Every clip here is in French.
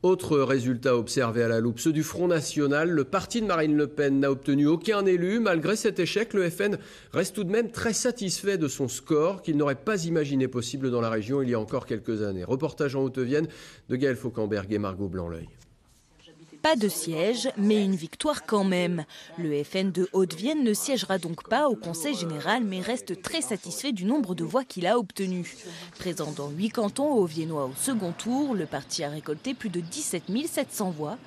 Autre résultat observé à la loupe, ceux du Front National. Le parti de Marine Le Pen n'a obtenu aucun élu. Malgré cet échec, le FN reste tout de même très satisfait de son score qu'il n'aurait pas imaginé possible dans la région il y a encore quelques années. Reportage en Haute-Vienne de Gaël Fauquemberg et Margot Blanc-L'Œil. Pas de siège, mais une victoire quand même. Le FN de Haute-Vienne ne siégera donc pas au Conseil général, mais reste très satisfait du nombre de voix qu'il a obtenu. Présent dans 8 cantons haut-viennois au second tour, le parti a récolté plus de 17 700 voix,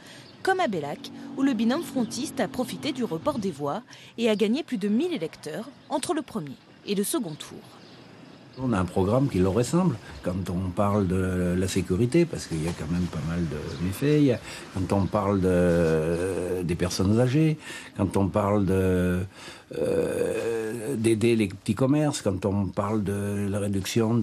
comme à Bellac, où le binôme frontiste a profité du report des voix et a gagné plus de 1000 électeurs entre le premier et le second tour. On a un programme qui leur ressemble quand on parle de la sécurité, parce qu'il y a quand même pas mal de méfaits, quand on parle des personnes âgées, quand on parle d'aider les petits commerces, quand on parle de la réduction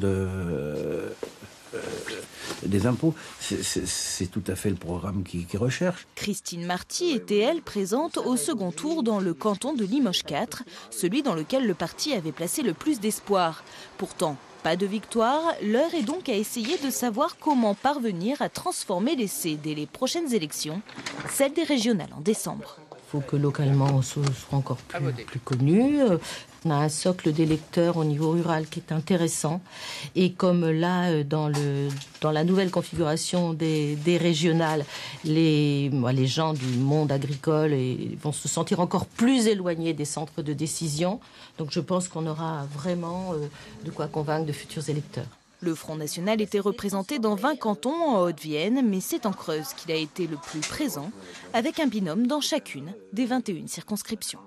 des impôts. C'est tout à fait le programme qui recherche. Christine Marty était, elle, présente au second tour dans le canton de Limoges 4, celui dans lequel le parti avait placé le plus d'espoir. Pourtant, pas de victoire, l'heure est donc à essayer de savoir comment parvenir à transformer l'essai dès les prochaines élections, celles des régionales en décembre. Il faut que localement on soit encore plus connu. On a un socle d'électeurs au niveau rural qui est intéressant. Et comme là, dans la nouvelle configuration des régionales, les gens du monde agricole vont se sentir encore plus éloignés des centres de décision. Donc je pense qu'on aura vraiment de quoi convaincre de futurs électeurs. Le Front National était représenté dans 20 cantons en Haute-Vienne, mais c'est en Creuse qu'il a été le plus présent, avec un binôme dans chacune des 21 circonscriptions.